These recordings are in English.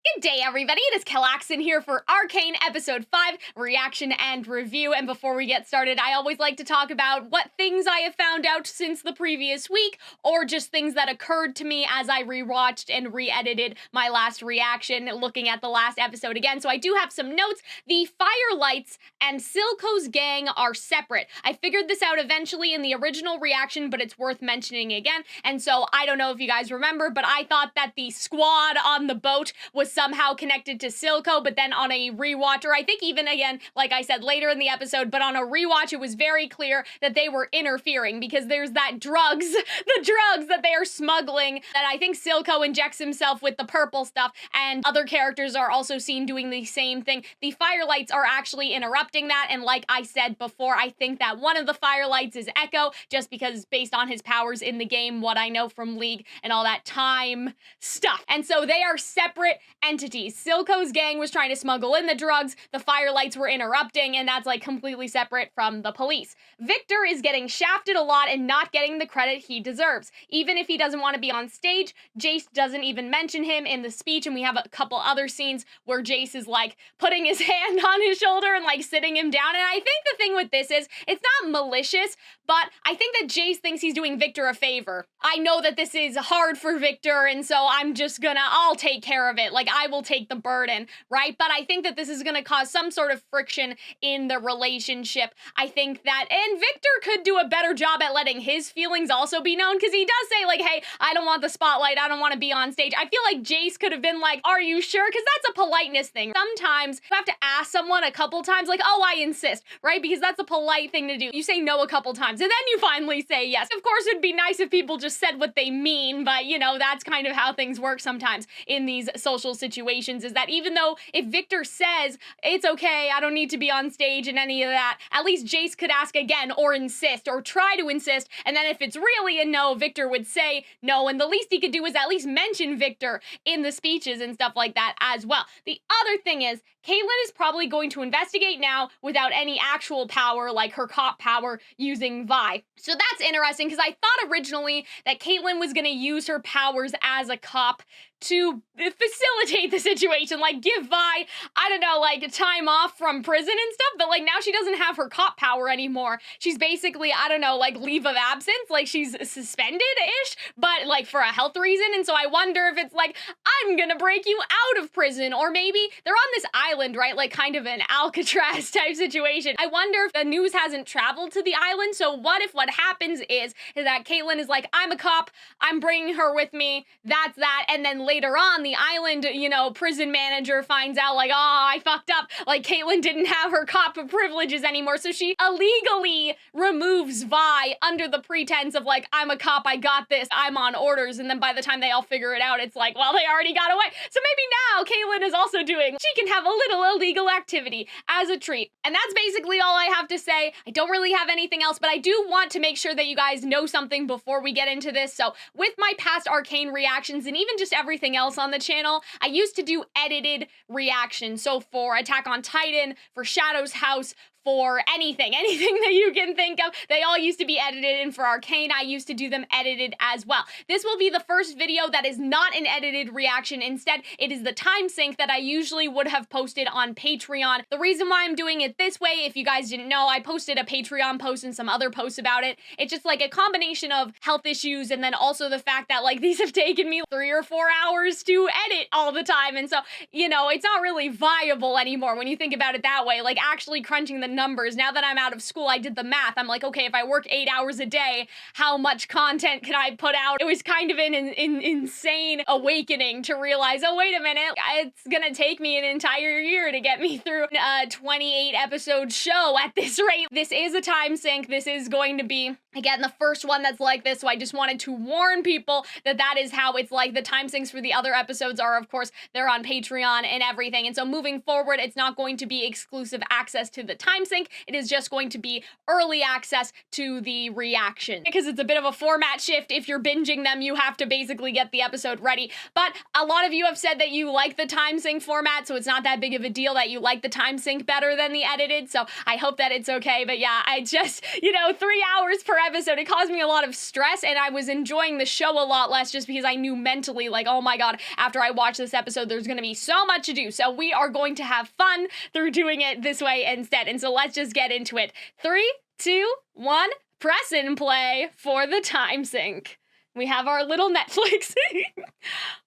Good day, everybody. It is Calxiyn here for Arcane Episode 5, Reaction and Review. And before we get started, I always like to talk about what things I have found out since the previous week, or just things that occurred to me as I rewatched and re-edited my last reaction, looking at the last episode again. So I do have some notes. The Firelights and Silco's gang are separate. I figured this out eventually in the original reaction, but it's worth mentioning again. And so I don't know if you guys remember, but I thought that the squad on the boat was somehow connected to Silco, but then on a rewatch, or I think even again, like I said later in the episode, but on a rewatch, it was very clear that they were interfering because there's that drugs, the drugs that they are smuggling that I think Silco injects himself with the purple stuff, and other characters are also seen doing the same thing. The Firelights are actually interrupting that, and like I said before, I think that one of the Firelights is Echo, just because based on his powers in the game, what I know from League and all that time stuff. And so they are separate entities. Silco's gang was trying to smuggle in the drugs, the Firelights were interrupting, and that's like completely separate from the police. Victor is getting shafted a lot and not getting the credit he deserves. Even if he doesn't want to be on stage, Jayce doesn't even mention him in the speech, and we have a couple other scenes where Jayce is like putting his hand on his shoulder and like sitting him down, and I think the thing with this is, it's not malicious, but I think that Jayce thinks he's doing Victor a favor. I know that this is hard for Victor, and so I'll take care of it. Like, I will take the burden, right? But I think that this is gonna cause some sort of friction in the relationship. I think that, and Victor could do a better job at letting his feelings also be known, because he does say like, hey, I don't want the spotlight, I don't want to be on stage. I feel like Jayce could have been like, are you sure? Because that's a politeness thing. Sometimes you have to ask someone a couple times, like, oh, I insist, right? Because that's a polite thing to do. You say no a couple times, and then you finally say yes. Of course, it'd be nice if people just said what they mean, but you know, that's kind of how things work sometimes in these social situations, is that even though if Victor says, it's okay, I don't need to be on stage and any of that, at least Jayce could ask again or insist or try to insist, and then if it's really a no, Victor would say no, and the least he could do is at least mention Victor in the speeches and stuff like that as well. The other thing is, Caitlyn is probably going to investigate now without any actual power, like her cop power using Vi. So that's interesting, because I thought originally that Caitlyn was going to use her powers as a cop to facilitate the situation, like give Vi, I don't know, like time off from prison and stuff, but like now she doesn't have her cop power anymore. She's basically, I don't know, like leave of absence, like she's suspended-ish, but like for a health reason, and so I wonder if it's like, I'm gonna break you out of prison, or maybe they're on this island, right, like kind of an Alcatraz type situation. I wonder if the news hasn't traveled to the island, so what if what happens is that Caitlyn is like, I'm a cop, I'm bringing her with me, that's that, and then later on, the island, you know, prison manager finds out like, oh, I fucked up. Like, Caitlyn didn't have her cop privileges anymore, so she illegally removes Vi under the pretense of like, I'm a cop, I got this, I'm on orders, and then by the time they all figure it out, it's like, well, they already got away. So maybe now Caitlyn is also doing, she can have a little illegal activity as a treat. And that's basically all I have to say. I don't really have anything else, but I do want to make sure that you guys know something before we get into this. So with my past Arcane reactions, and even just everything else on the channel, I used to do edited reactions. So for Attack on Titan, for Shadow's House, for anything that you can think of, they all used to be edited, and for Arcane, I used to do them edited as well. This will be the first video that is not an edited reaction. Instead, it is the time sync that I usually would have posted on Patreon. The reason why I'm doing it this way, if you guys didn't know, I posted a Patreon post and some other posts about it. It's just like a combination of health issues, and then also the fact that like these have taken me 3 or 4 hours to edit all the time, and so, you know, it's not really viable anymore when you think about it that way, like actually crunching the numbers. Now that I'm out of school, I did the math. I'm like, okay, if I work 8 hours a day, how much content can I put out? It was kind of an insane awakening to realize, oh, wait a minute, it's gonna take me an entire year to get me through a 28 episode show at this rate. This is a time sync. This is going to be, again, the first one that's like this, so I just wanted to warn people that that is how it's like. The time syncs for the other episodes are, of course, they're on Patreon and everything, and so moving forward, it's not going to be exclusive access to the time time sync. It is just going to be early access to the reaction because it's a bit of a format shift. If you're binging them, you have to basically get the episode ready. But a lot of you have said that you like the time sync format, so it's not that big of a deal that you like the time sync better than the edited. So I hope that it's okay. But yeah, I just, 3 hours per episode, it caused me a lot of stress, and I was enjoying the show a lot less just because I knew mentally, like, oh my god, after I watch this episode, there's gonna be so much to do. So we are going to have fun through doing it this way instead. And so let's just get into it. 3, 2, 1, press and play for the time sync. We have our little Netflix.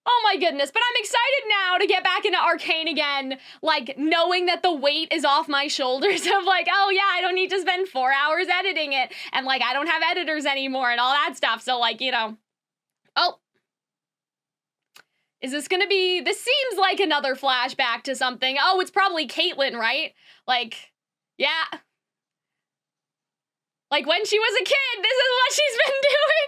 Oh my goodness, but I'm excited now to get back into Arcane again, like knowing that the weight is off my shoulders of like, oh yeah, I don't need to spend 4 hours editing it, and like I don't have editors anymore and all that stuff. So like, oh, is this gonna be, this seems like another flashback to something. Oh, it's probably Caitlyn, right? Like, yeah. Like when she was a kid, this is what she's been doing.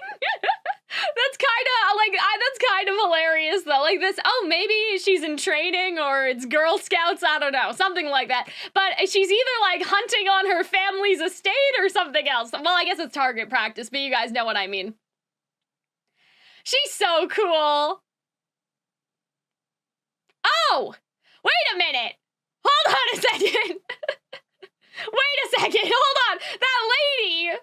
That's kind of hilarious though. Like this, oh, maybe she's in training or it's Girl Scouts, I don't know, something like that. But she's either like hunting on her family's estate or something else. Well, I guess it's target practice, but you guys know what I mean. She's so cool. Oh, wait a minute. Hold on a second. Wait a second, hold on. That lady.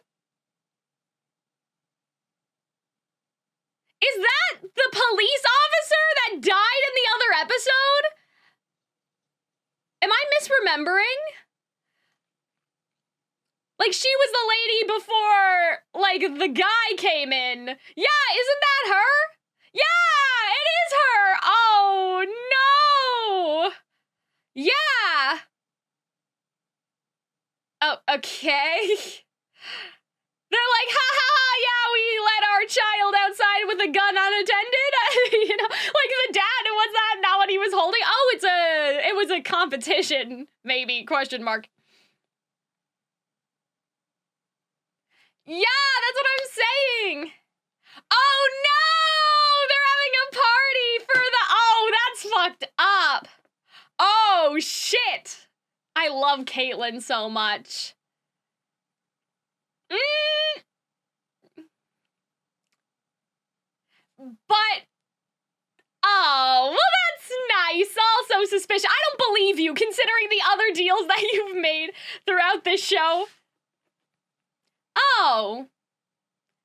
Is that the police officer that died in the other episode? Am I misremembering? Like, she was the lady before, like, the guy came in. Yeah, isn't that her? Yeah, it is her. Oh, no. Yeah. Oh, okay. They're like, ha ha ha, yeah, we let our child outside with a gun unattended. Like the dad, was that not what he was holding? Oh, it was a competition, maybe, question mark. Yeah, that's what I'm saying. Oh no, they're having a party for the, oh, that's fucked up. Oh shit. I love Caitlyn so much. But, oh, well, that's nice. Also suspicious. I don't believe you, considering the other deals that you've made throughout this show. Oh.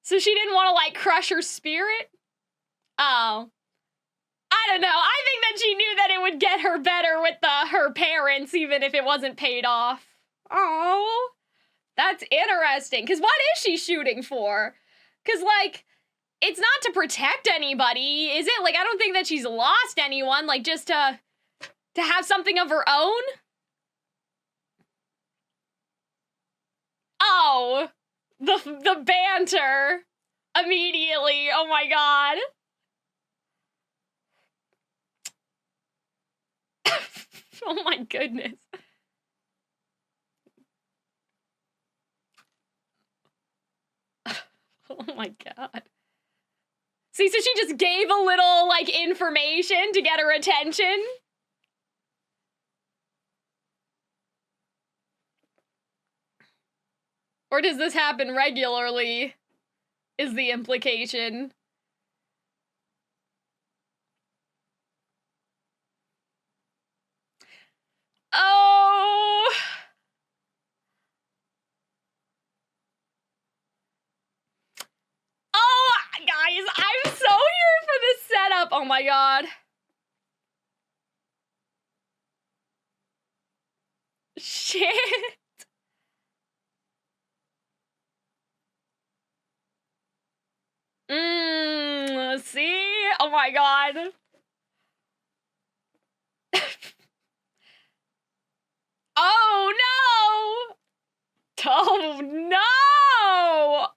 So she didn't want to, like, crush her spirit? Oh. I don't know. I think that she knew that it would get her better with her parents, even if it wasn't paid off. Oh. That's interesting. Because what is she shooting for? Because, like, it's not to protect anybody, is it? Like, I don't think that she's lost anyone, like, just to have something of her own? Oh, the banter immediately. Oh my god. Oh my goodness. Oh my god. See, so she just gave a little, like, information to get her attention. Or does this happen regularly, is the implication. Oh. Oh, guys, I'm so here for this setup. Oh my god. Shit. See? Oh my god. Oh no! Oh no!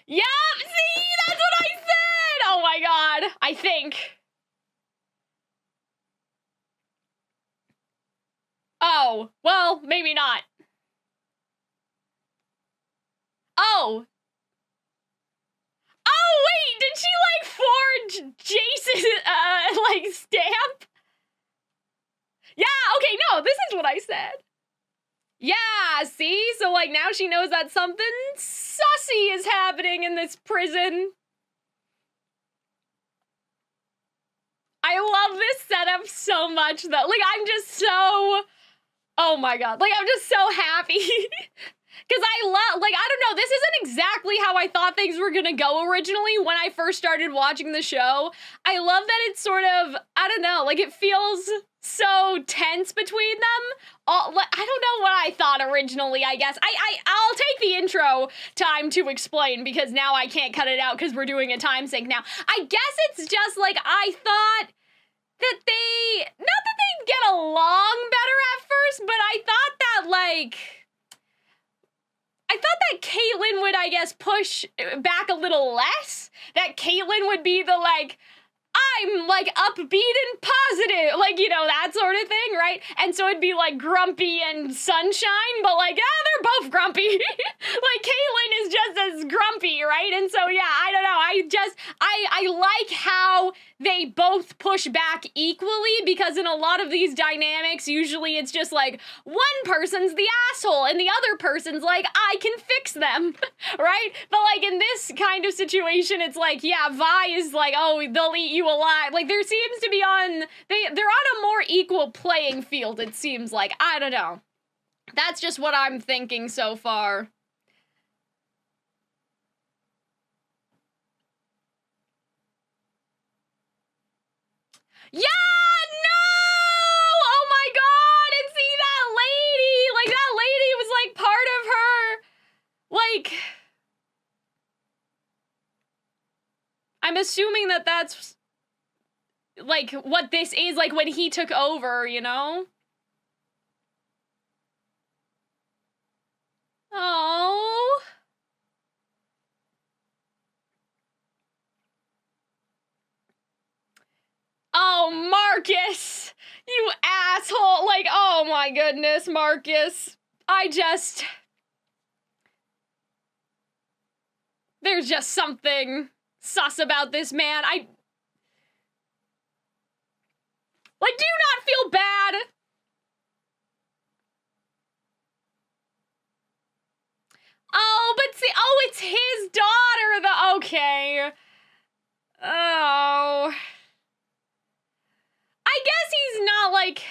Yep, see? That's what I said! Oh my god, I think. Oh, well, maybe not. Oh. Oh, wait, did she, like, forge Jayce's, like, stamp? Yeah, okay, no, this is what I said. Yeah, see? So, like, now she knows that something sussy is happening in this prison. I love this setup so much, though. Like, I'm just so... Oh my god. Like, I'm just so happy. Because I love, like, I don't know, this isn't exactly how I thought things were gonna go originally when I first started watching the show. I love that it's sort of, I don't know, like, it feels so tense between them. I don't know what I thought originally, I guess. I'll take the intro time to explain, because now I can't cut it out because we're doing a time sync now. I guess it's just, like, I thought that they, not that they'd get along better at first, but I thought that, like... I thought that Caitlyn would, I guess, push back a little less. That Caitlyn would be the, like, I'm, like, upbeat and positive. Like, you know, that sort of thing, right? And so it'd be, like, grumpy and sunshine, but, like, they're both grumpy. Like, Caitlyn is just as grumpy, right? And so, yeah, I don't know. I like how they both push back equally, because in a lot of these dynamics, usually it's just like, one person's the asshole and the other person's like, I can fix them, right? But like in this kind of situation, it's like, yeah, Vi is like, oh, they'll eat you alive. Like there seems to be they're on a more equal playing field, it seems like. I don't know. That's just what I'm thinking so far. Yeah, no! Oh my god, and see that lady! Like, that lady was, like, part of her, like... I'm assuming that that's, like, what this is, like, when he took over, you know? Oh. Oh, Marcus! You asshole! Like, oh my goodness, Marcus. There's just something sus about this man. Like, do you not feel bad? Oh, but see, oh, it's his daughter, okay. Oh. I guess he's not, like...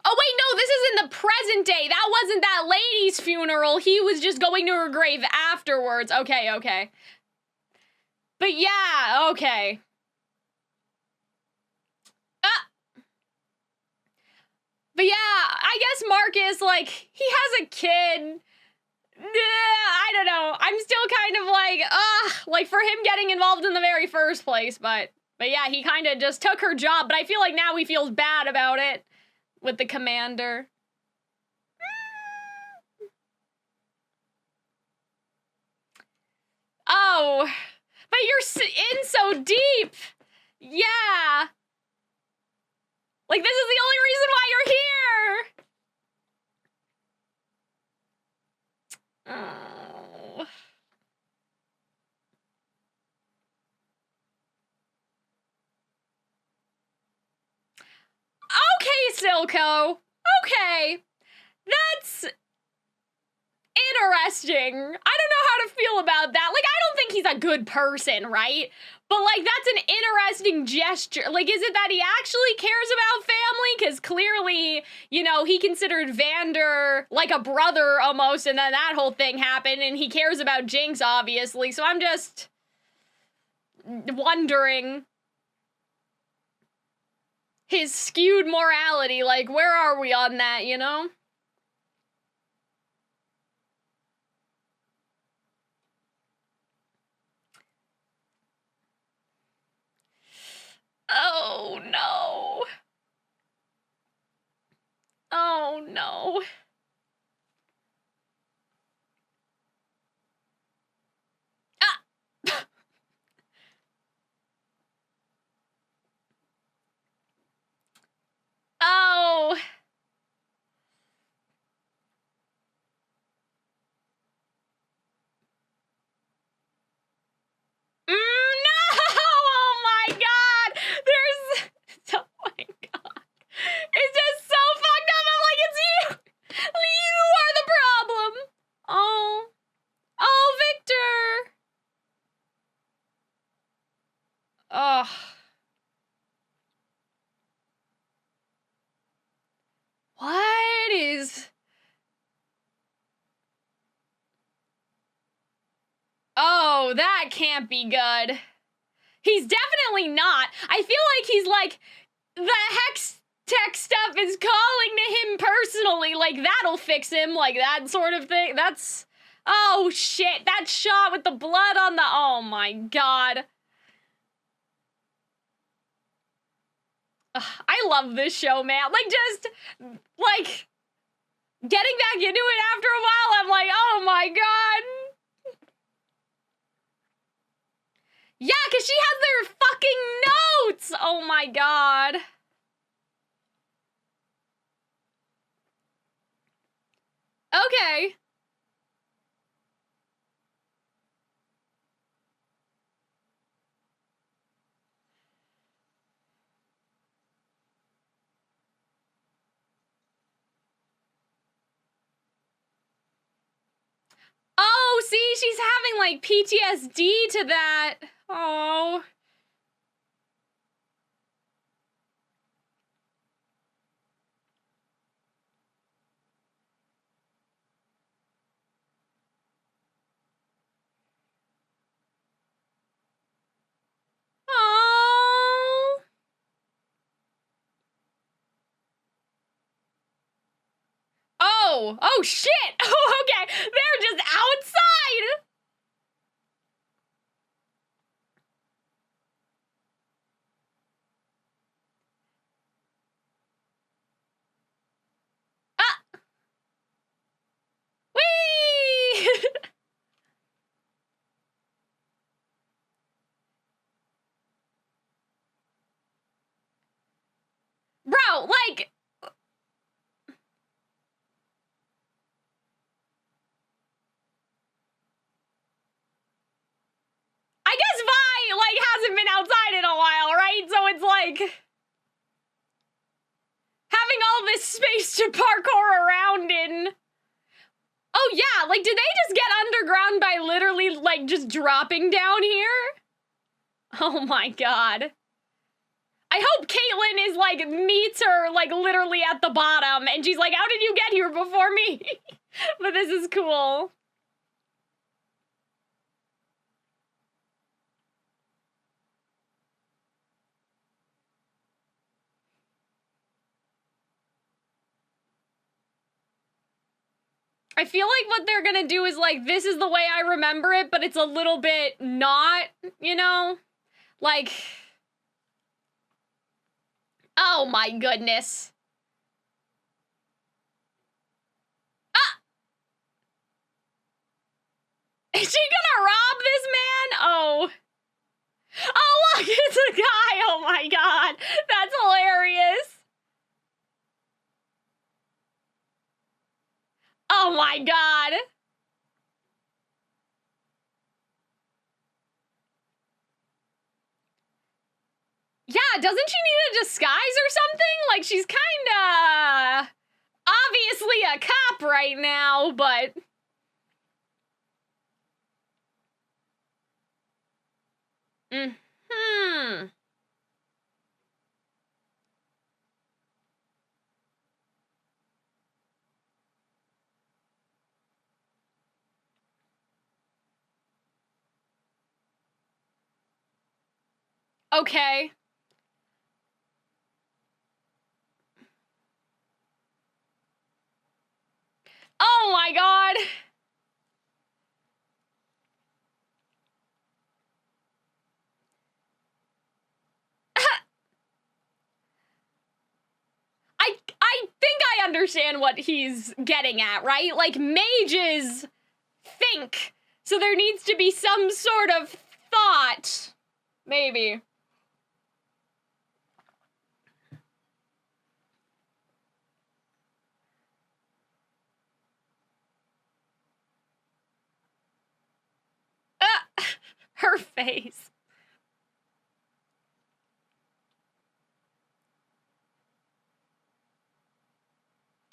Oh, wait, no, this is in the present day. That wasn't that lady's funeral. He was just going to her grave afterwards. Okay, okay. But yeah, okay. But yeah, I guess Marcus, like, he has a kid. I don't know. I'm still kind of like for him getting involved in the very first place, but yeah, he kind of just took her job, but I feel like now he feels bad about it with the commander. Oh, but you're in so deep. Yeah. Like, this is the only reason why you're here. Oh. Okay, Silco. Okay. That's interesting. I don't know how to feel about that. Like, I don't think he's a good person, right? But, like, that's an interesting gesture. Like, is it that he actually cares about family? Because clearly, you know, he considered Vander like a brother almost, and then that whole thing happened, and he cares about Jinx, obviously. So I'm just wondering his skewed morality. Like, where are we on that, you know? Oh, no. Oh, no. Ah! Oh. Oh, that can't be good. He's definitely not. I feel like he's like, the Hextech stuff is calling to him personally. Like, that'll fix him. Like, that sort of thing. That's... Oh, shit. That shot with the blood on the... Oh, my God. Ugh, I love this show, man. Like, just... Like... Getting back into it after a while, I'm like, oh, my God. Yeah, because she has their fucking notes! Oh, my God. Okay. Oh, see, she's having, like, PTSD to that. Oh. Oh. Oh, shit. Oh, okay. They're just outside. Ah. Whee! Bro, like... I guess Vi, like, hasn't been outside in a while, right? So it's like... Having all this space to parkour around in... Oh, yeah, like, did they just get underground by literally, like, just dropping down here? Oh my God. I hope Caitlyn is, like, meets her, like, literally at the bottom, and she's like, how did you get here before me? But this is cool. I feel like what they're gonna do is, like, this is the way I remember it, but it's a little bit not, you know? Like... Oh my goodness. Ah! Is she gonna rob this man? Oh. Oh, look, it's a guy! Oh my God. That's hilarious. Oh my God. Yeah, doesn't she need a disguise or something? Like, she's kinda... obviously a cop right now, but... Hmm. Okay. Oh my God. I think I understand what he's getting at, right? Like, mages think, so there needs to be some sort of thought. Maybe. Her face.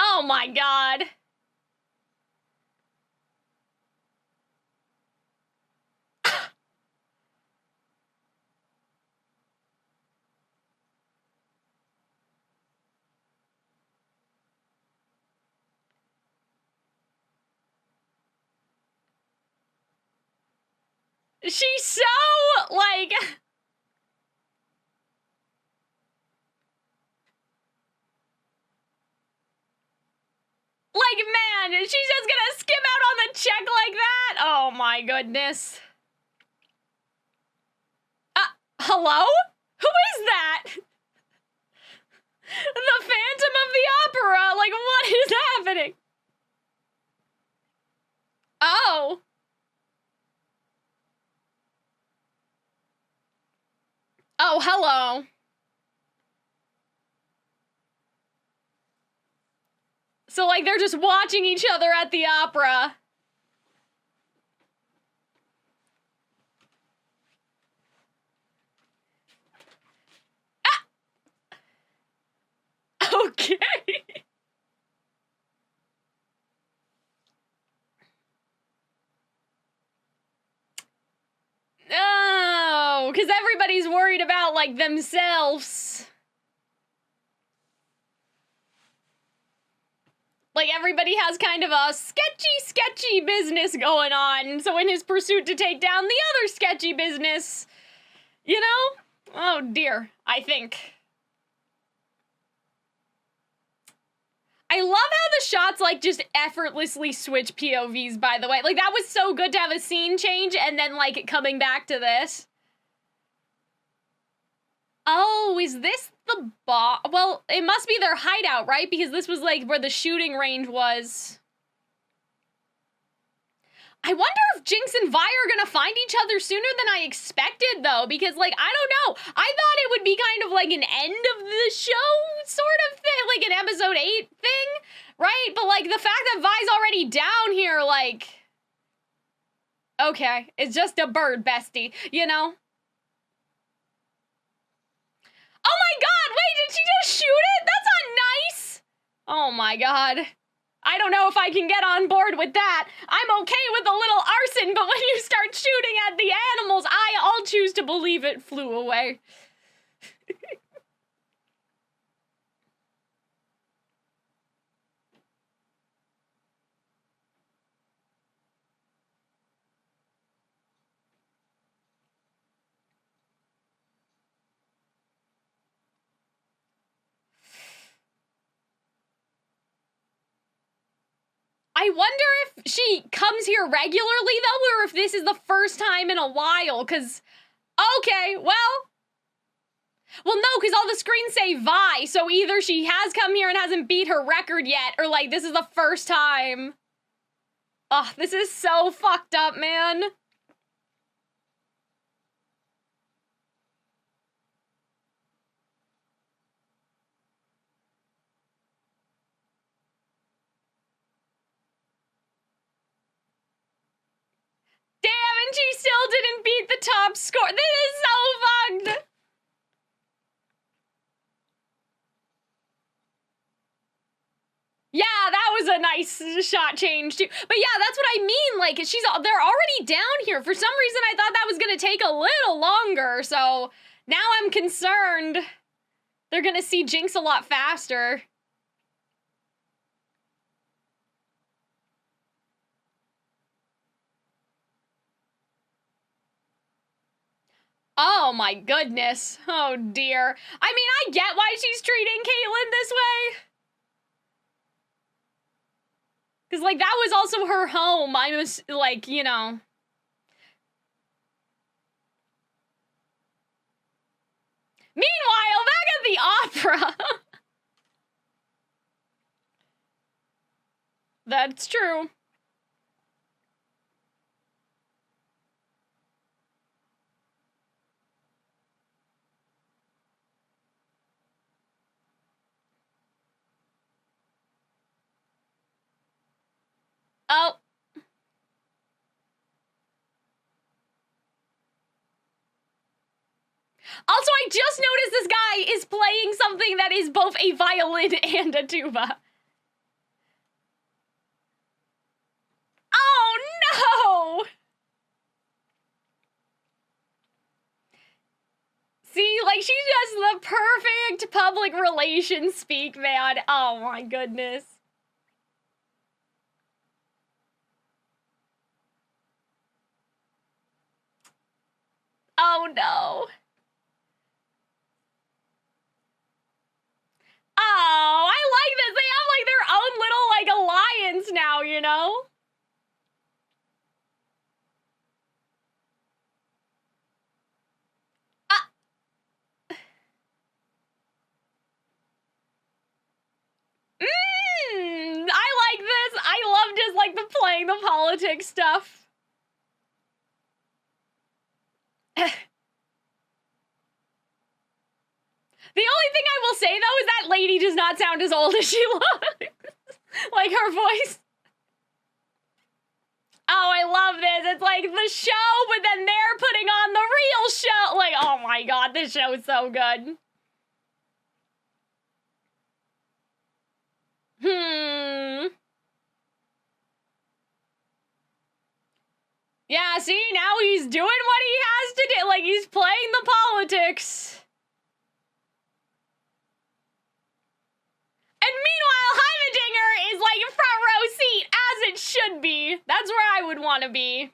Oh my God. She's so, like... Like, man, she's just gonna skim out on the check like that? Oh my goodness. Hello? Who is that? The Phantom of the Opera? Like, what is happening? Oh. Oh, hello. So, like, they're just watching each other at the opera. Okay. No, because everybody's worried about, like, themselves. Like, everybody has kind of a sketchy business going on. So in his pursuit to take down the other sketchy business, you know? Oh, dear, I think. I love how the shots, like, just effortlessly switch POVs, by the way. Like, that was so good to have a scene change and then, like, coming back to this. Oh, is this the well, it must be their hideout, right? Because this was, like, where the shooting range was. I wonder if Jinx and Vi are gonna find each other sooner than I expected, though, because, like, I don't know. I thought it would be kind of like an end of the show sort of thing, like an episode 8 thing, right? But, like, the fact that Vi's already down here, like, okay, it's just a bird, bestie, you know? Oh my god, wait, did she just shoot it? That's not nice! Oh my god. I don't know if I can get on board with that. I'm okay with a little arson, but when you start shooting at the animals, I'll choose to believe it flew away. I wonder if she comes here regularly, though, or if this is the first time in a while, because... Okay, well... Well, no, because all the screens say Vi, so either she has come here and hasn't beat her record yet, or, like, this is the first time. Ugh, this is so fucked up, man. Damn, and she still didn't beat the top score. This is so fucked. Yeah, that was a nice shot change, too. But yeah, that's what I mean. Like, they're already down here. For some reason, I thought that was going to take a little longer. So now I'm concerned they're going to see Jinx a lot faster. Oh my goodness. Oh dear. I mean, I get why she's treating Caitlyn this way. Because, like, that was also her home. I was, like, you know. Meanwhile, back at the opera. That's true. Oh. Also, I just noticed this guy is playing something that is both a violin and a tuba. Oh, no! See, like, she's just the perfect public relations speak, man. Oh, my goodness. Oh no. Oh, I like this. They have like their own little like alliance now, you know? I like this. I love just like the playing the politics stuff. The only thing I will say though is that lady does not sound as old as she looks. Like her voice. Oh, I love this. It's like the show, but then they're putting on the real show. Like, oh my god, this show is so good. Yeah, see, now he's doing what he has to do. Like, he's playing the politics. And meanwhile, Heimerdinger is like a front row seat, as it should be. That's where I would want to be.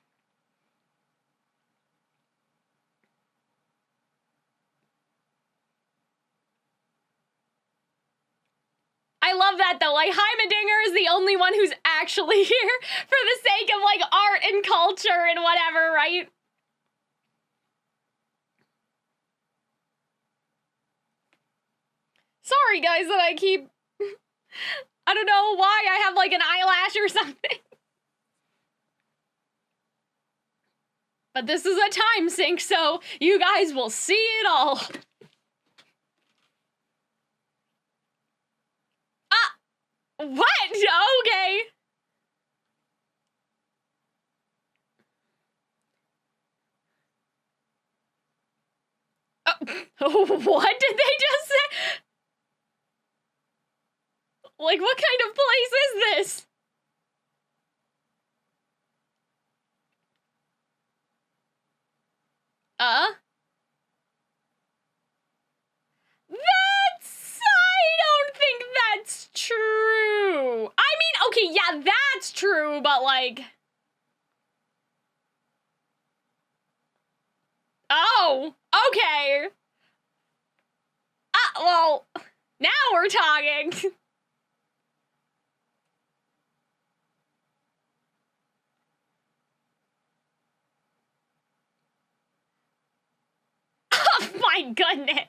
I love that though, like Heimerdinger is the only one who's actually here for the sake of like art and culture and whatever, right? Sorry guys that I keep, I don't know why I have like an eyelash or something. But this is a time sync, so you guys will see it all. What? Okay. What did they just say? Like, what kind of place is this? I don't think that's true. I mean, okay, yeah, that's true, but like... Oh, okay. Well, now we're talking. Oh my goodness.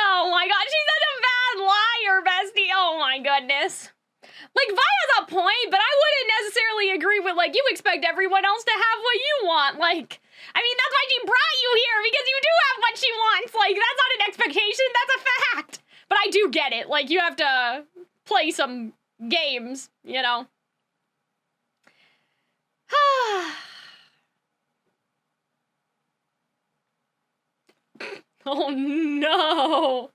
Oh my god, she's such a bad liar, bestie. Oh my goodness. Like, Vi has a point, but I wouldn't necessarily agree with, like, you expect everyone else to have what you want. Like, I mean, that's why she brought you here, because you do have what she wants. Like, that's not an expectation, that's a fact. But I do get it. Like, you have to play some games, you know? Oh no.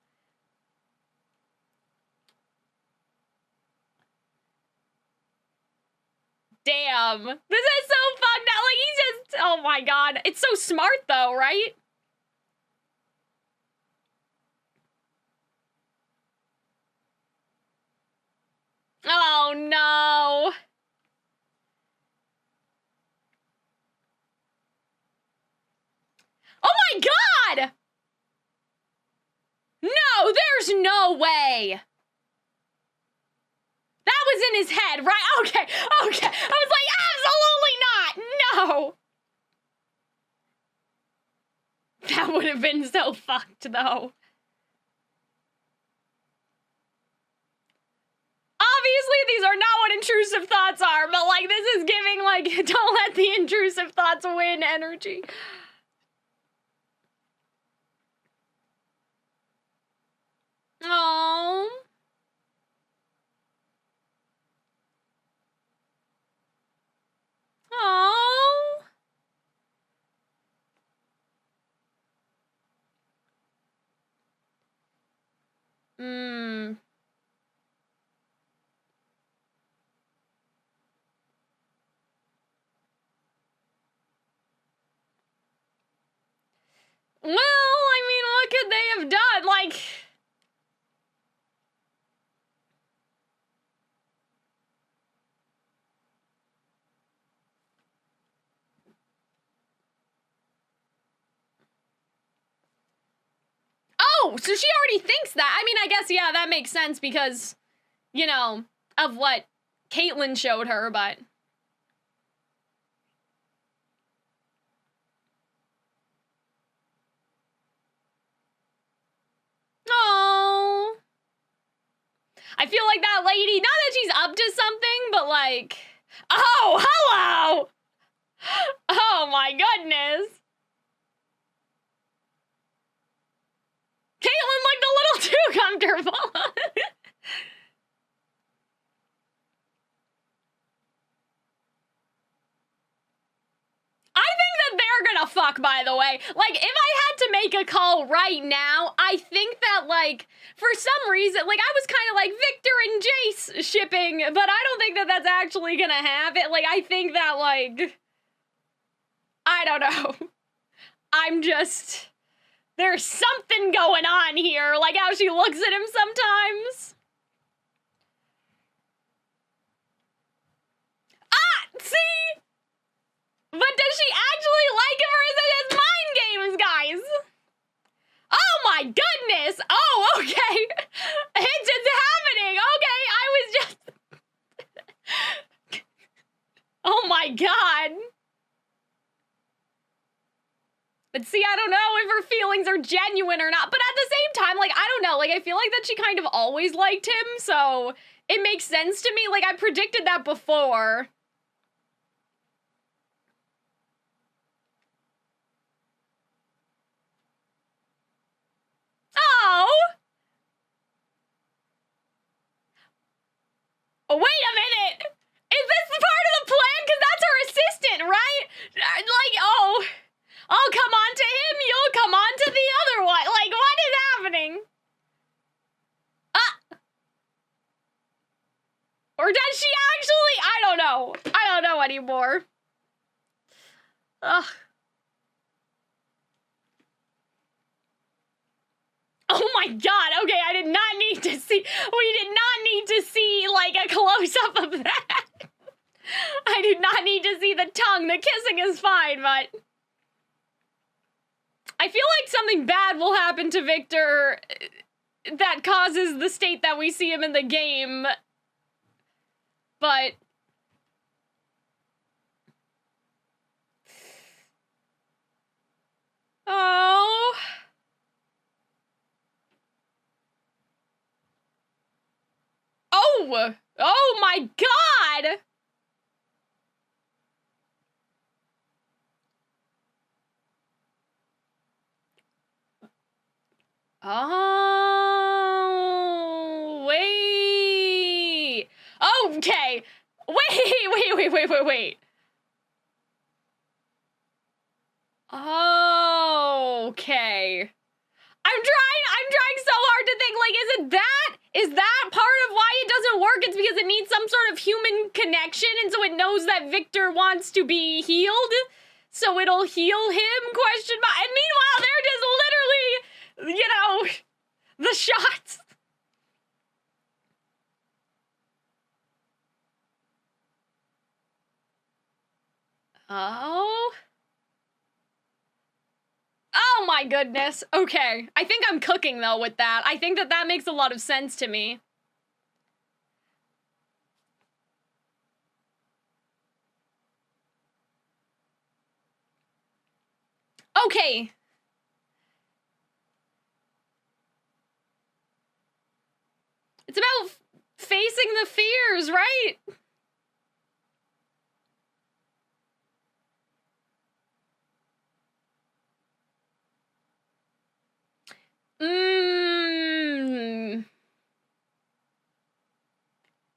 Damn. This is so fucked up. Like, he's just, oh my god. It's so smart though, right? Oh no. Oh my god! No, there's no way. That was in his head, right? Okay, okay. I was like, absolutely not. No. That would have been so fucked, though. Obviously, these are not what intrusive thoughts are, but, like, this is giving, like, don't let the intrusive thoughts win energy. Oh. Oh. Well, I mean, what could they have done? Like... Oh, so she already thinks that. I mean, I guess, yeah, that makes sense because, you know, of what Caitlyn showed her, but... Oh. I feel like that lady, not that she's up to something, but like... Oh, hello! Oh my goodness. Caitlyn looked a little too comfortable. I think that they're gonna fuck, by the way. Like, if I had to make a call right now, I think that, like, for some reason, like, I was kind of like Victor and Jayce shipping, but I don't think that that's actually gonna happen. Like, I think that, like, I don't know. I'm just, there's something going on here, like how she looks at him sometimes. Ah, see? But does she actually like him, or is it just mind games, guys? Oh my goodness! Oh, okay. It's just happening. Okay, I was just... Oh my god. But see, I don't know if her feelings are genuine or not. But at the same time, like, I don't know. Like, I feel like that she kind of always liked him, so it makes sense to me. Like, I predicted that before. Oh, wait a minute! Is this the part of the plan? Because that's her assistant, right? Like, oh, I'll come on to him, you'll come on to the other one. Like, what is happening? Or does she actually? I don't know. I don't know anymore. Ugh. Oh my god, okay, I did not need to see, we did not need to see, like, a close-up of that. I did not need to see the tongue. The kissing is fine, but... I feel like something bad will happen to Victor that causes the state that we see him in the game. But... Oh... Oh! Oh my god! Oh, wait. Okay. Wait. Okay. I'm trying so hard to think, like, is that part of why it doesn't work? It's because it needs some sort of human connection, and so it knows that Victor wants to be healed, so it'll heal him, question mark. And meanwhile, they're just literally, you know, the shots. Oh. Oh my goodness. Okay. I think I'm cooking, though, with that. I think that that makes a lot of sense to me. Okay. It's about facing the fears, right?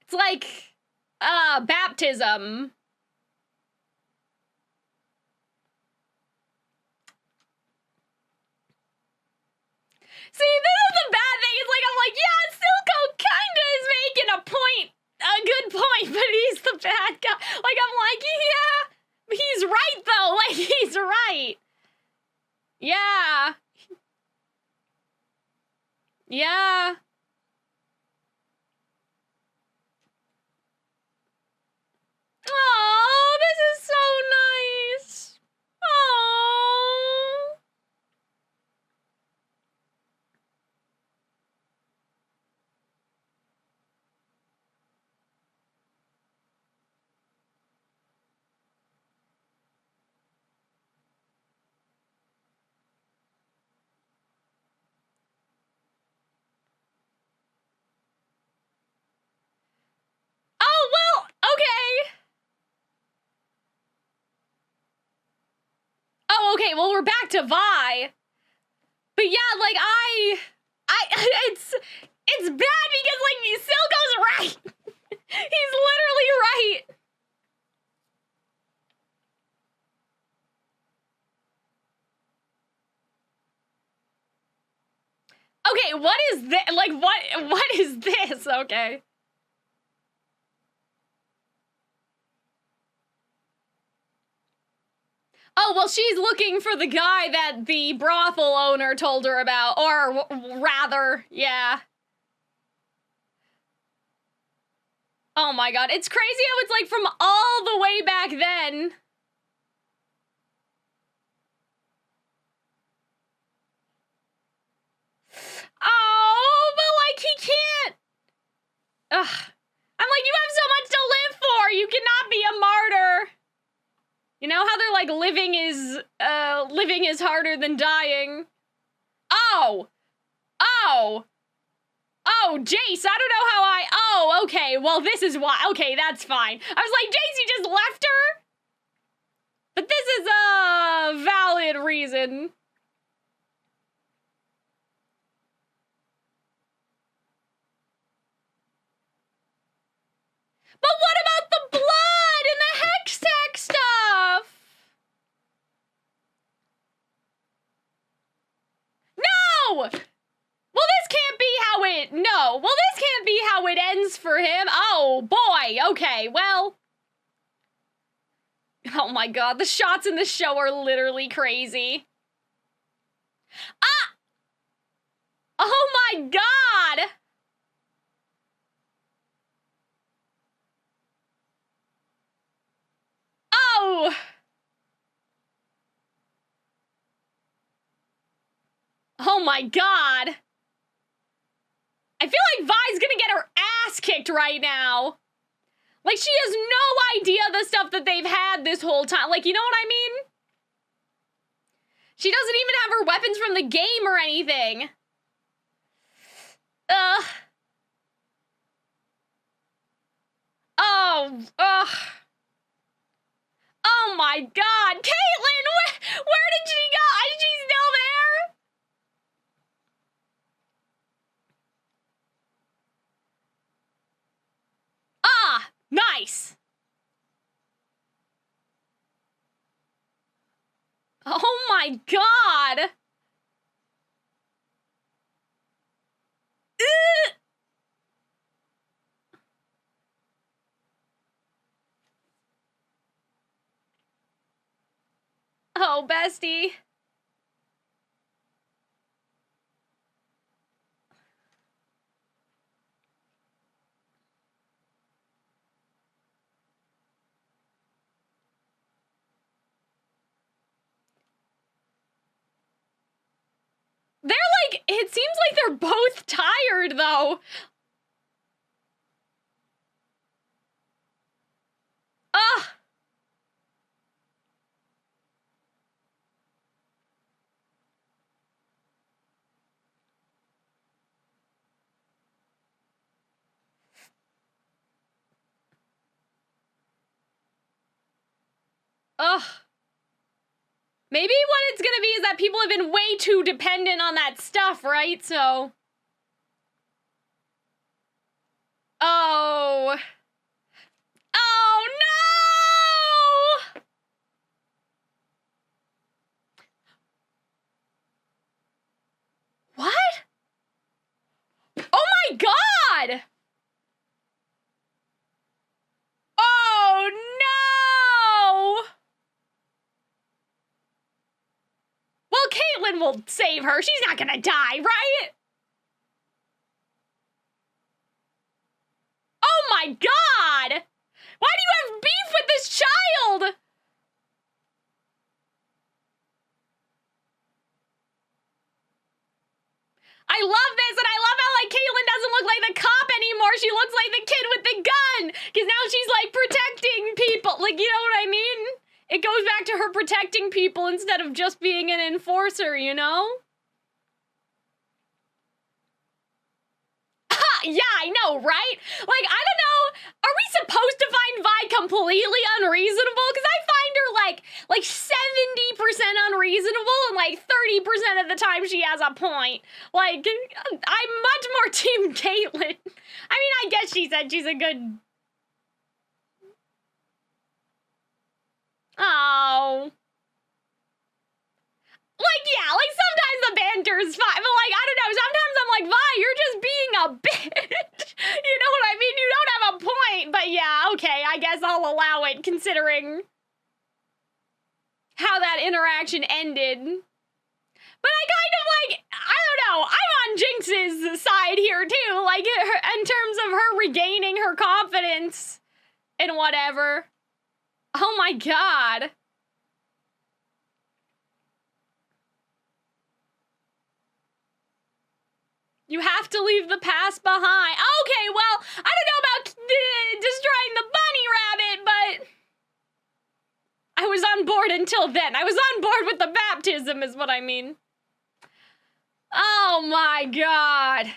It's like, baptism. See, this is the bad thing. It's like, I'm like, yeah, Silco kinda is making a good point, but he's the bad guy. Like, I'm like, yeah, he's right, though. Like, he's right. Yeah. Yeah. Oh, this is so nice. Oh. Okay, well, we're back to Vi. But yeah, like, it's bad because, like, Silco's right. He's literally right. Okay, what is this? Like, what is this? Okay. Oh, well, she's looking for the guy that the brothel owner told her about, or rather, yeah. Oh my god, it's crazy how it's like from all the way back then. Oh, but like he can't. Ugh. I'm like, you have so much to live for. You cannot be a martyr. You know how they're like living is harder than dying. Oh, Jayce, I don't know how oh, okay, well, this is why. Okay, that's fine. I was like, Jayce, you just left her? But this is a valid reason. But what about the blood and the Hextech stuff? No! Well, this can't be how it, no. Well, this can't be how it ends for him. Oh, boy. Okay, well. Oh my god, the shots in this show are literally crazy. Ah! Oh my god! Oh! Oh my god! I feel like Vi's gonna get her ass kicked right now. Like, she has no idea the stuff that they've had this whole time. Like, you know what I mean? She doesn't even have her weapons from the game or anything. Ugh. Oh, ugh. Oh my god. Caitlyn, where did she go? Is she still there? Ah, nice. Oh my god. Oh, bestie. They're like, it seems like they're both tired, though. Ugh. Ugh. Maybe what it's gonna be is that people have been way too dependent on that stuff, right? So. Oh. Oh no! What? Oh my god! Oh no! Well, Caitlyn will save her. She's not gonna die, right? Oh my god! Why do you have beef with this child? I love this, and I love how, like, Caitlyn doesn't look like the cop anymore. She looks like the kid with the gun, because now she's, like, protecting people. Like, you know what I mean? It goes back to her protecting people instead of just being an enforcer, you know? Ha! Yeah, I know, right? Like, I don't know. Are we supposed to find Vi completely unreasonable? Because I find her, like 70% unreasonable and like 30% of the time she has a point. Like, I'm much more team Caitlyn. I mean, I guess she said she's a good... Oh. Like, yeah, like sometimes the banter's fine, but like, I don't know, sometimes I'm like, Vi, you're just being a bitch. You know what I mean? You don't have a point, but yeah, okay, I guess I'll allow it considering how that interaction ended. But I kind of like, I don't know, I'm on Jinx's side here too, like in terms of her regaining her confidence and whatever. Oh my god. You have to leave the past behind. Okay, well, I don't know about destroying the bunny rabbit, but I was on board until then. I was on board with the baptism is what I mean. Oh my god.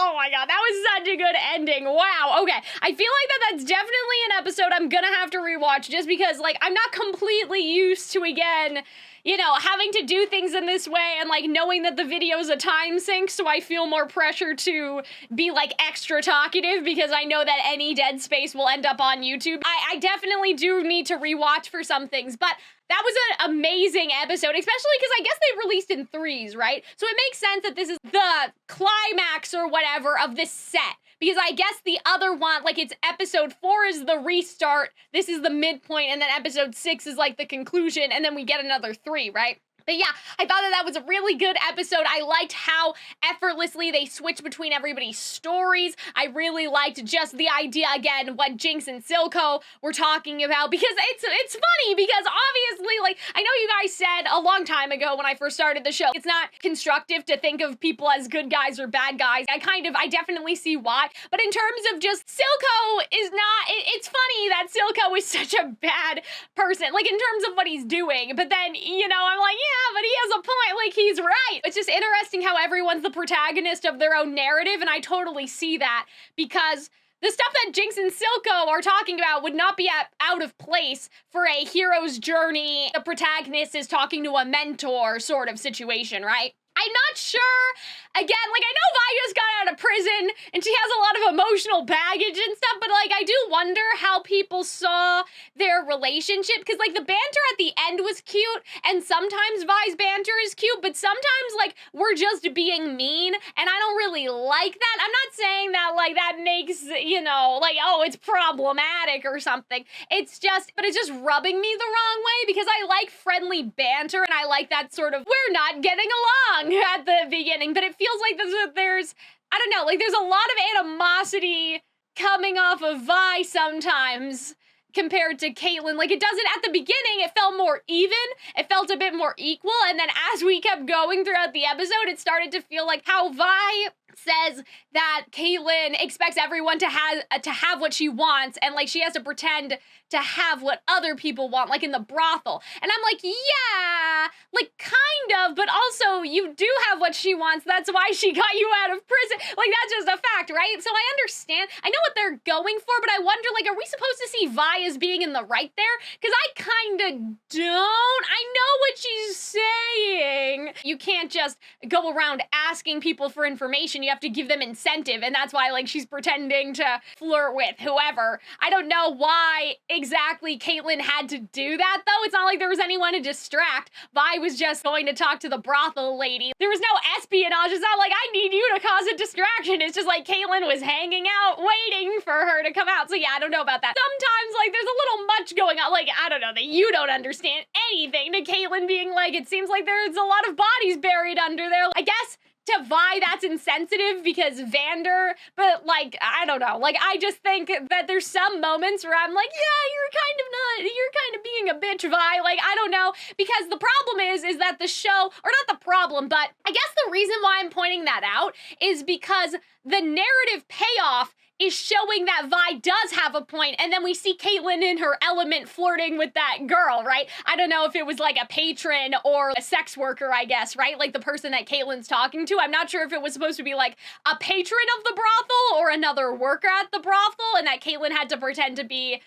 Oh my god, that was such a good ending. Wow, okay. I feel like that's definitely an episode I'm gonna have to rewatch just because, like, I'm not completely used to, again, you know, having to do things in this way and, like, knowing that the video is a time sink, so I feel more pressure to be, like, extra talkative because I know that any dead space will end up on YouTube. I definitely do need to rewatch for some things, but that was an amazing episode, especially because I guess they released in threes, right? So it makes sense that this is the climax or whatever of this set. Because I guess the other one, like, it's episode 4 is the restart, this is the midpoint, and then episode 6 is, like, the conclusion, and then we get another 3, right? But yeah, I thought that was a really good episode. I liked how effortlessly they switched between everybody's stories. I really liked just the idea, again, what Jinx and Silco were talking about, because it's funny, because obviously, like, I know you guys said a long time ago when I first started the show, it's not constructive to think of people as good guys or bad guys. I definitely see why. But in terms of just Silco is not, it's funny that Silco is such a bad person, like, in terms of what he's doing. But then, you know, I'm like, yeah, but he has a point, like, he's right. It's just interesting how everyone's the protagonist of their own narrative, and I totally see that, because the stuff that Jinx and Silco are talking about would not be out of place for a hero's journey. The protagonist is talking to a mentor sort of situation, right? I'm not sure, again, like, I know Vi just got out of prison and she has a lot of emotional baggage and stuff, but, like, I do wonder how people saw their relationship, because, like, the banter at the end was cute, and sometimes Vi's banter is cute, but sometimes, like, we're just being mean, and I don't really like that. I'm not saying that, like, that makes, you know, like, oh, it's problematic or something. It's just, but it's just rubbing me the wrong way, because I like friendly banter, and I like that sort of, we're not getting along at the beginning, but it feels like there's, I don't know, like, there's a lot of animosity coming off of Vi sometimes compared to Caitlyn. Like, it doesn't, at the beginning, it felt more even, it felt a bit more equal, and then as we kept going throughout the episode, it started to feel like how Vi says that Caitlyn expects everyone to have what she wants, and, like, she has to pretend to have what other people want, like in the brothel. And I'm like, yeah, like, kind of, but also you do have what she wants. That's why she got you out of prison. Like, that's just a fact, right? So I understand. I know what they're going for, but I wonder, like, are we supposed to see Vi as being in the right there? Because I kind of don't. I know what she's saying. You can't just go around asking people for information. You have to give them incentive, and that's why, like, she's pretending to flirt with whoever. I don't know why exactly Caitlyn had to do that, though. It's not like there was anyone to distract. Vi was just going to talk to the brothel lady. There was no espionage. It's not like, I need you to cause a distraction. It's just like Caitlyn was hanging out, waiting for her to come out. So yeah, I don't know about that. Sometimes, like, there's a little much going on. Like, I don't know, that you don't understand anything, to Caitlyn being like, it seems like there's a lot of bodies buried under there. I guess to Vi, that's insensitive because Vander, but, like, I don't know. Like, I just think that there's some moments where I'm like, yeah, you're kind of being a bitch, Vi. Like, I don't know, because the problem is that the show, or not the problem, but I guess the reason why I'm pointing that out is because the narrative payoff is showing that Vi does have a point, and then we see Caitlyn in her element flirting with that girl, right? I don't know if it was like a patron or a sex worker, I guess, right? Like the person that Caitlyn's talking to. I'm not sure if it was supposed to be like a patron of the brothel or another worker at the brothel, and that Caitlyn had to pretend to be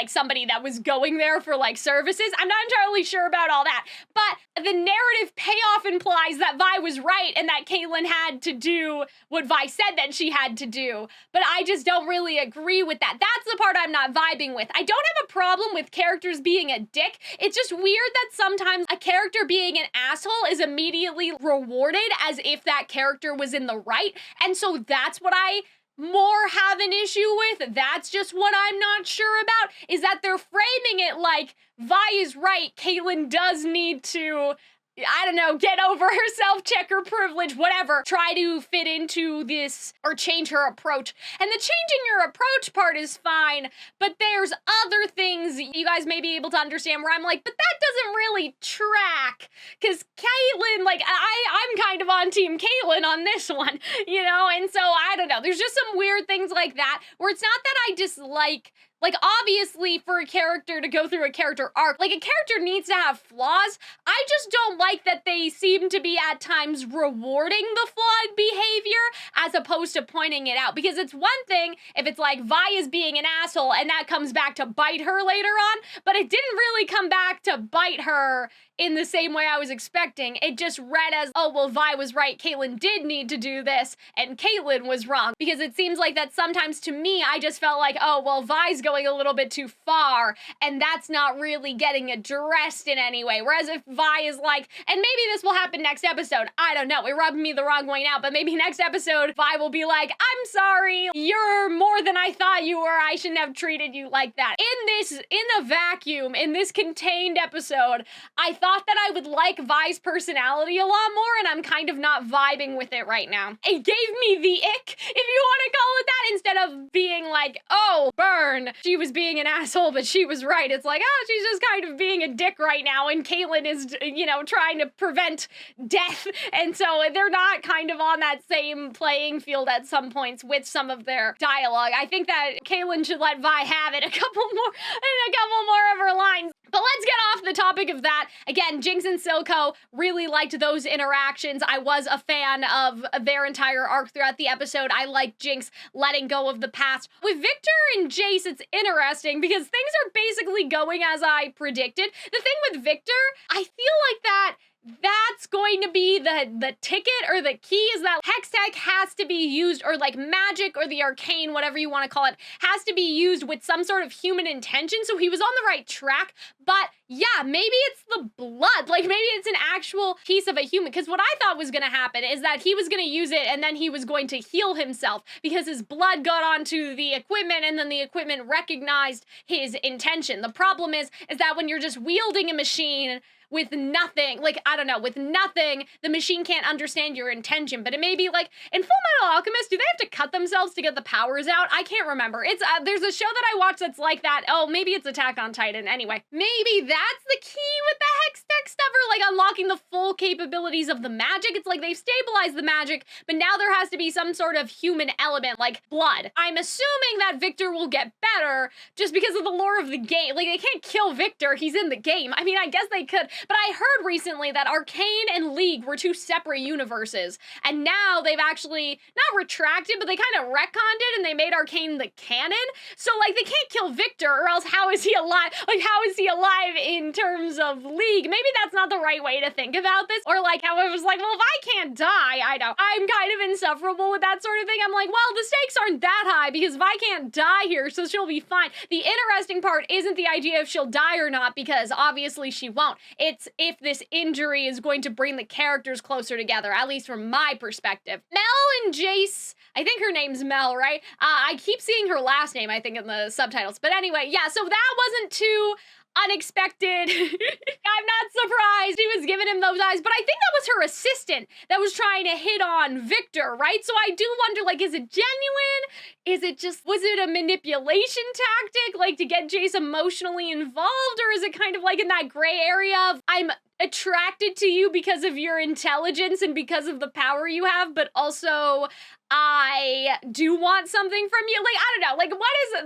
somebody that was going there for like services. I'm not entirely sure about all that, but the narrative payoff implies that Vi was right and that Caitlyn had to do what Vi said that she had to do. But I just don't really agree with that. That's the part I'm not vibing with. I don't have a problem with characters being a dick. It's just weird that sometimes a character being an asshole is immediately rewarded as if that character was in the right. And so that's what I more have an issue with. That's just what I'm not sure about, is that they're framing it like Vi is right, Caitlyn does need to, I don't know, get over herself, check her privilege, whatever, try to fit into this or change her approach. And the changing your approach part is fine, but there's other things you guys may be able to understand where I'm like, but that doesn't really track. Because Caitlyn, like, I'm kind of on team Caitlyn on this one, you know? And so, I don't know, there's just some weird things like that where it's not that I dislike. Like, obviously, for a character to go through a character arc, like, a character needs to have flaws. I just don't like that they seem to be, at times, rewarding the flawed behavior as opposed to pointing it out. Because it's one thing if it's like, Vi is being an asshole, and that comes back to bite her later on, but it didn't really come back to bite her in the same way I was expecting. It just read as, oh, well, Vi was right, Caitlyn did need to do this, and Caitlyn was wrong. Because it seems like that sometimes, to me, I just felt like, oh, well, Vi's going a little bit too far, and that's not really getting addressed in any way. Whereas if Vi is like, and maybe this will happen next episode, I don't know, it rubbed me the wrong way now, but maybe next episode, Vi will be like, I'm sorry, you're more than I thought you were, I shouldn't have treated you like that. In a vacuum, in this contained episode, I thought that I would like Vi's personality a lot more, and I'm kind of not vibing with it right now. It gave me the ick, if you want to call it that, instead of being like, oh, burn, she was being an asshole, but she was right. It's like, oh, she's just kind of being a dick right now, and Caitlyn is, you know, trying to prevent death, and so they're not kind of on that same playing field at some points with some of their dialogue. I think that Caitlyn should let Vi have it a couple more of her lines. But let's get off the topic of that. Again, Jinx and Silco, really liked those interactions. I was a fan of their entire arc throughout the episode. I liked Jinx letting go of the past. With Victor and Jayce, it's interesting because things are basically going as I predicted. The thing with Victor, I feel like that's going to be the ticket or the key, is that Hextech has to be used, or like magic or the arcane, whatever you want to call it, has to be used with some sort of human intention. So he was on the right track, but yeah, maybe it's the blood. Like maybe it's an actual piece of a human, because what I thought was going to happen is that he was going to use it and then he was going to heal himself because his blood got onto the equipment and then the equipment recognized his intention. The problem is that when you're just wielding a machine with nothing, like, I don't know, with nothing, the machine can't understand your intention. But it may be like, in Full Metal Alchemist, do they have to cut themselves to get the powers out? I can't remember. It's, there's a show that I watch that's like that. Oh, maybe it's Attack on Titan. Anyway, maybe that's the key with the Hextech stuff, or like unlocking the full capabilities of the magic. It's like they've stabilized the magic, but now there has to be some sort of human element, like blood. I'm assuming that Victor will get better just because of the lore of the game. Like, they can't kill Victor, he's in the game. I mean, I guess they could, but I heard recently that Arcane and League were two separate universes, and now they've actually, not retracted, but they kind of retconned it, and they made Arcane the canon. So, like, they can't kill Victor, or else how is he alive? Like, how is he alive in terms of League? Maybe that's not the right way to think about this. Or, like, how it was like, well, if I can't die, I know. I'm kind of insufferable with that sort of thing. I'm like, well, the stakes aren't that high, because Vi can't die here, so she'll be fine. The interesting part isn't the idea if she'll die or not, because obviously she won't. It's if this injury is going to bring the characters closer together, at least from my perspective. Mel and Jayce, I think her name's Mel, right? I keep seeing her last name, I think, in the subtitles. But anyway, yeah, so that wasn't too unexpected. I'm not surprised he was giving him those eyes, but I think that was her assistant that was trying to hit on Victor, right? So I do wonder, like, is it genuine? Is it just, was it a manipulation tactic, like to get Jayce emotionally involved? Or is it kind of like in that gray area of, I'm attracted to you because of your intelligence and because of the power you have, but also I do want something from you. Like, I don't know. Like,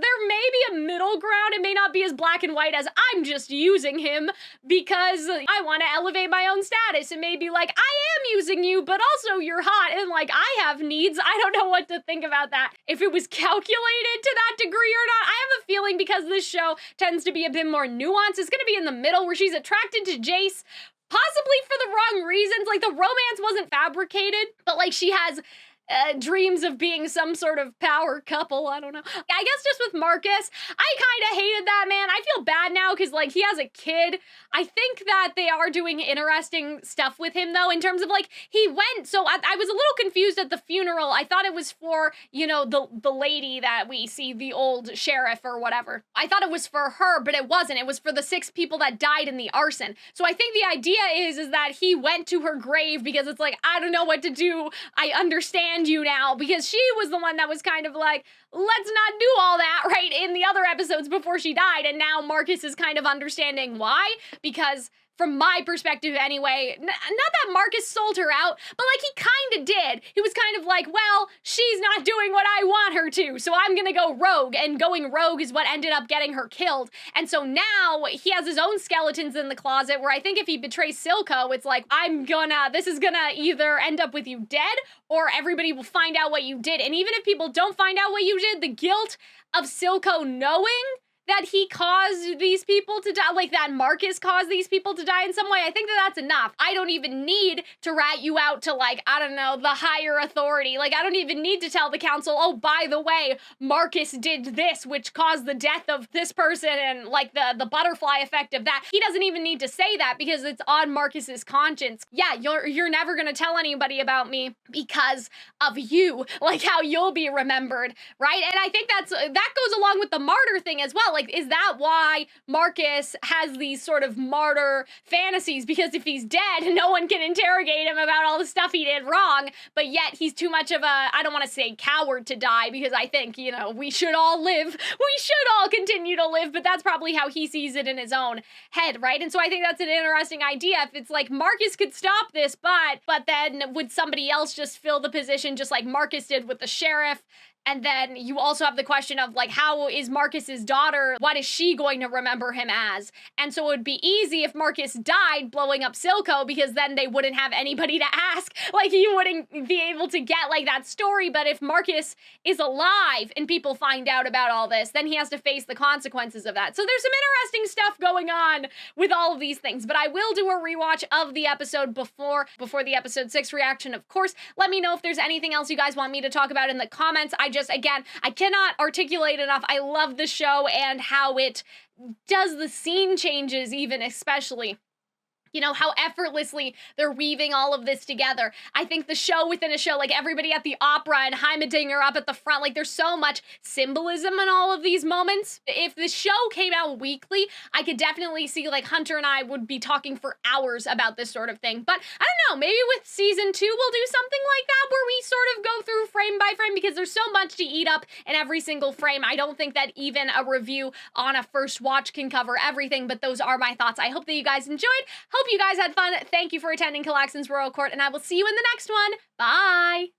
there may be a middle ground. It may not be as black and white as I'm just using him because I want to elevate my own status. It may be like, I am using you, but also you're hot and like I have needs. I don't know what to think about that. If it was calculated to that degree or not, I have a feeling because this show tends to be a bit more nuanced, it's going to be in the middle where she's attracted to Jayce, possibly for the wrong reasons. Like, the romance wasn't fabricated, but like she has dreams of being some sort of power couple. I don't know. I guess just with Marcus, I kind of hated that, man. I feel bad now because, like, he has a kid. I think that they are doing interesting stuff with him, though, in terms of, like, he went, so I was a little confused at the funeral. I thought it was for, you know, the lady that we see, the old sheriff or whatever. I thought it was for her, but it wasn't. It was for the 6 people that died in the arson. So I think the idea is that he went to her grave because it's like, I don't know what to do. I understand you now, because she was the one that was kind of like, let's not do all that, right, in the other episodes before she died, and now Marcus is kind of understanding why, because from my perspective anyway, not that Marcus sold her out, but like he kind of did. He was kind of like, well, she's not doing what I want her to, so I'm gonna go rogue, and going rogue is what ended up getting her killed. And so now he has his own skeletons in the closet where I think if he betrays Silco, it's like, this is gonna either end up with you dead or everybody will find out what you did. And even if people don't find out what you did, the guilt of Silco knowing that he caused these people to die, like that Marcus caused these people to die in some way, I think that that's enough. I don't even need to rat you out to, like, I don't know, the higher authority. Like, I don't even need to tell the council, oh, by the way, Marcus did this, which caused the death of this person, and like the butterfly effect of that. He doesn't even need to say that because it's on Marcus's conscience. Yeah, you're never gonna tell anybody about me because of you, like how you'll be remembered, right? And I think that goes along with the martyr thing as well. Like, is that why Marcus has these sort of martyr fantasies? Because if he's dead, no one can interrogate him about all the stuff he did wrong, but yet he's too much of a, I don't want to say coward to die, because I think, you know, we should all live. We should all continue to live, but that's probably how he sees it in his own head, right? And so I think that's an interesting idea. If it's like Marcus could stop this, but then would somebody else just fill the position just like Marcus did with the sheriff? And then you also have the question of, like, how is Marcus's daughter, what is she going to remember him as? And so it would be easy if Marcus died blowing up Silco, because then they wouldn't have anybody to ask. Like, he wouldn't be able to get, like, that story. But if Marcus is alive and people find out about all this, then he has to face the consequences of that. So there's some interesting stuff going on with all of these things. But I will do a rewatch of the episode before the episode 6 reaction, of course. Let me know if there's anything else you guys want me to talk about in the comments. Again, I cannot articulate enough. I love the show and how it does the scene changes, even especially. You know, how effortlessly they're weaving all of this together. I think the show within a show, like everybody at the opera and Heimerdinger up at the front, like there's so much symbolism in all of these moments. If the show came out weekly, I could definitely see, like, Hunter and I would be talking for hours about this sort of thing. But I don't know, maybe with season 2, we'll do something like that where we sort of go through frame by frame, because there's so much to eat up in every single frame. I don't think that even a review on a first watch can cover everything, but those are my thoughts. I hope that you guys enjoyed. Hope you guys had fun. Thank you for attending Calxiyn's Royal Court, and I will see you in the next one. Bye!